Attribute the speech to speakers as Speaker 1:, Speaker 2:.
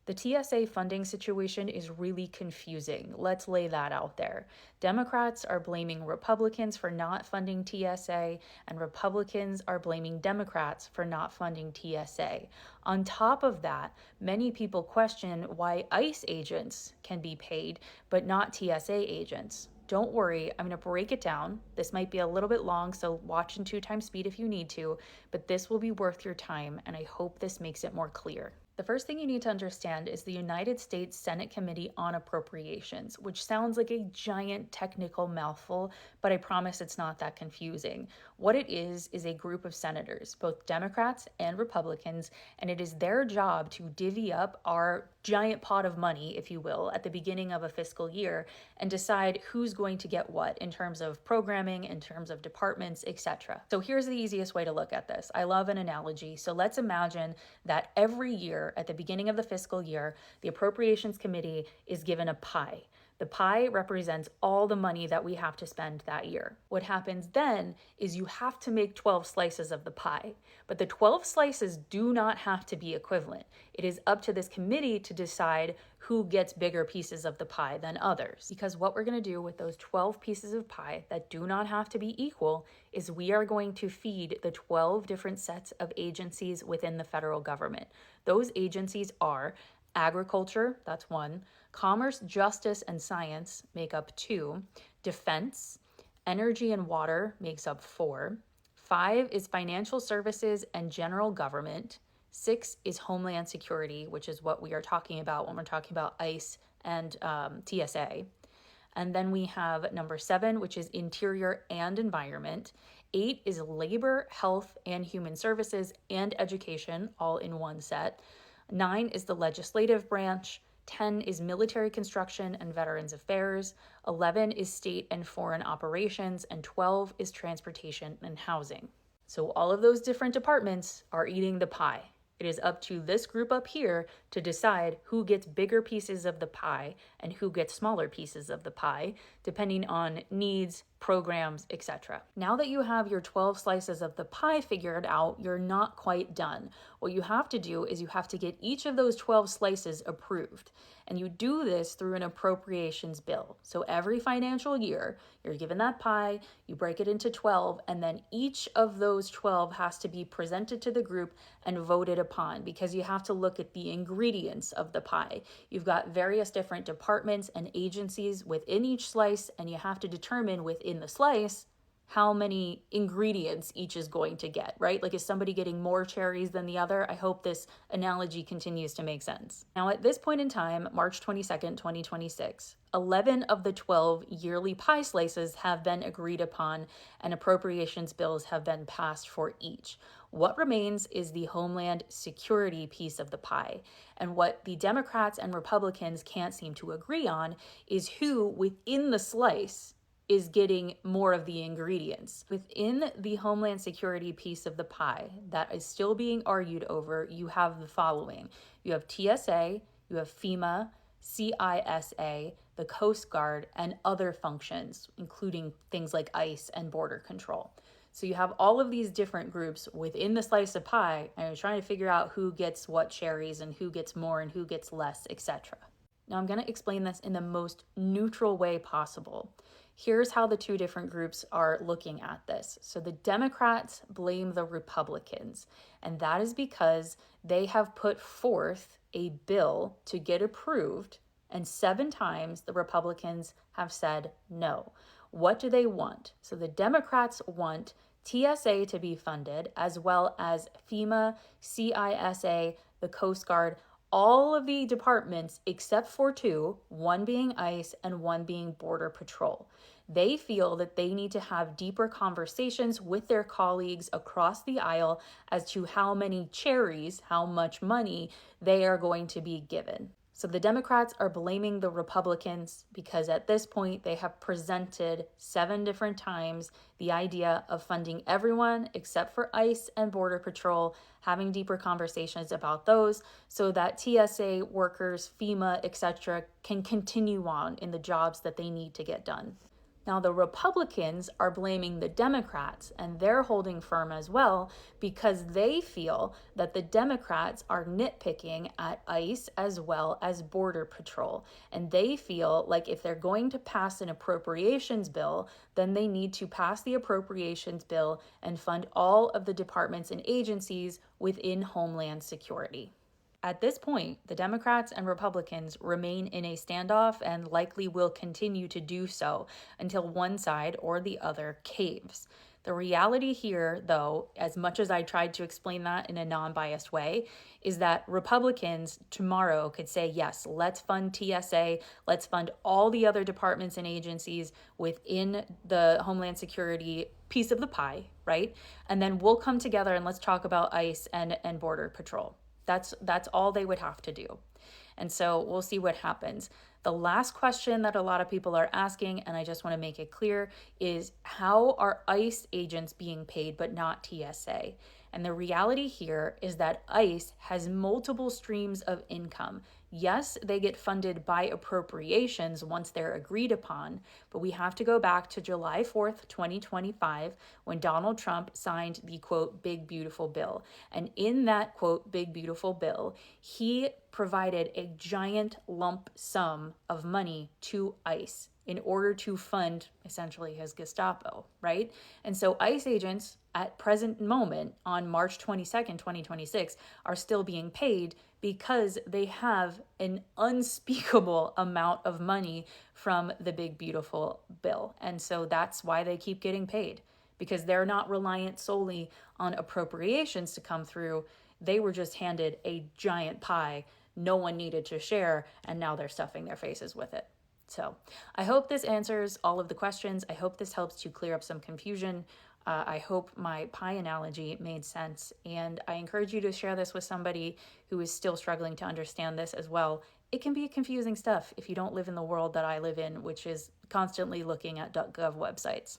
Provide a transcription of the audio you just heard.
Speaker 1: The TSA funding situation is really confusing. Let's lay that out there. Democrats are blaming Republicans for not funding TSA, and Republicans are blaming Democrats for not funding TSA. On top of that, many people question why ICE agents can be paid, but not TSA agents. Don't worry, I'm going to break it down. This might be a little bit long, so watch in 2 times speed if you need to, but this will be worth your time, and I hope this makes it more clear. The first thing you need to understand is the United States Senate Committee on Appropriations, which sounds like a giant technical mouthful, but I promise it's not that confusing. What it is a group of senators, both Democrats and Republicans, and it is their job to divvy up our giant pot of money, if you will, at the beginning of a fiscal year and decide who's going to get what in terms of programming, in terms of departments, etc. So here's the easiest way to look at this. I love an analogy. So let's imagine that every year at the beginning of the fiscal year, the Appropriations Committee is given a pie. The pie represents all the money that we have to spend that year. What happens then is you have to make 12 slices of the pie, but the 12 slices do not have to be equivalent. It is up to this committee to decide who gets bigger pieces of the pie than others. Because what we're going to do with those 12 pieces of pie that do not have to be equal is we are going to feed the 12 different sets of agencies within the federal government. Those agencies are agriculture, that's 1. Commerce, justice, and science make up 2. Defense, energy and water makes up 4. 5 is financial services and general government. 6 is homeland security, which is what we are talking about when we're talking about ICE and TSA. And then we have number 7, which is interior and environment. 8 is labor, health, and human services and education, all in one set. 9 is the legislative branch. 10 is military construction and veterans affairs. 11 is state and foreign operations. And 12 is transportation and housing. So all of those different departments are eating the pie. It is up to this group up here to decide who gets bigger pieces of the pie and who gets smaller pieces of the pie, depending on needs, programs, etc. Now that you have your 12 slices of the pie figured out, you're not quite done. What you have to do is you have to get each of those 12 slices approved. And you do this through an appropriations bill. So every financial year, you're given that pie, you break it into 12, and then each of those 12 has to be presented to the group and voted upon, because you have to look at the ingredients of the pie. You've got various different departments and agencies within each slice, and you have to determine within the slice how many ingredients each is going to get, right? Like, is somebody getting more cherries than the other? I hope this analogy continues to make sense. Now, at this point in time, March 22nd, 2026, 11 of the 12 yearly pie slices have been agreed upon and appropriations bills have been passed for each. What remains is the homeland security piece of the pie. And what the Democrats and Republicans can't seem to agree on is who within the slice is getting more of the ingredients. Within the homeland security piece of the pie that is still being argued over, you have the following. You have TSA, you have FEMA, CISA, the Coast Guard, and other functions, including things like ICE and border control. So you have all of these different groups within the slice of pie, and you're trying to figure out who gets what cherries and who gets more and who gets less, etc. Now I'm going to explain this in the most neutral way possible. Here's how the two different groups are looking at this. So the Democrats blame the Republicans, and that is because they have put forth a bill to get approved, and 7 times the Republicans have said no. What do they want? So the Democrats want TSA to be funded, as well as FEMA, CISA, the Coast Guard, all of the departments except for 2, one being ICE and one being Border Patrol. They feel that they need to have deeper conversations with their colleagues across the aisle as to how many cherries, how much money they are going to be given. So the Democrats are blaming the Republicans because at this point they have presented 7 different times the idea of funding everyone except for ICE and Border Patrol, having deeper conversations about those so that TSA workers, FEMA, etc. can continue on in the jobs that they need to get done. Now, the Republicans are blaming the Democrats, and they're holding firm as well because they feel that the Democrats are nitpicking at ICE as well as Border Patrol. And they feel like if they're going to pass an appropriations bill, then they need to pass the appropriations bill and fund all of the departments and agencies within Homeland Security. At this point, the Democrats and Republicans remain in a standoff and likely will continue to do so until one side or the other caves. The reality here, though, as much as I tried to explain that in a non-biased way, is that Republicans tomorrow could say, yes, let's fund TSA, let's fund all the other departments and agencies within the Homeland Security piece of the pie, right? And then we'll come together and let's talk about ICE and Border Patrol. That's all they would have to do. And so we'll see what happens. The last question that a lot of people are asking, and I just want to make it clear, is how are ICE agents being paid but not TSA? And the reality here is that ICE has multiple streams of income. Yes, they get funded by appropriations once they're agreed upon, but we have to go back to July 4th, 2025, when Donald Trump signed the quote, big beautiful bill. And in that quote, big beautiful bill, he provided a giant lump sum of money to ICE in order to fund essentially his Gestapo, right? And so ICE agents at present moment on March 22nd, 2026 are still being paid because they have an unspeakable amount of money from the big beautiful bill. And so that's why they keep getting paid, because they're not reliant solely on appropriations to come through. They were just handed a giant pie no one needed to share, and now they're stuffing their faces with it. So I hope this answers all of the questions. I hope this helps to clear up some confusion. I hope my pie analogy made sense, and I encourage you to share this with somebody who is still struggling to understand this as well. It can be confusing stuff if you don't live in the world that I live in, which is constantly looking at .gov websites.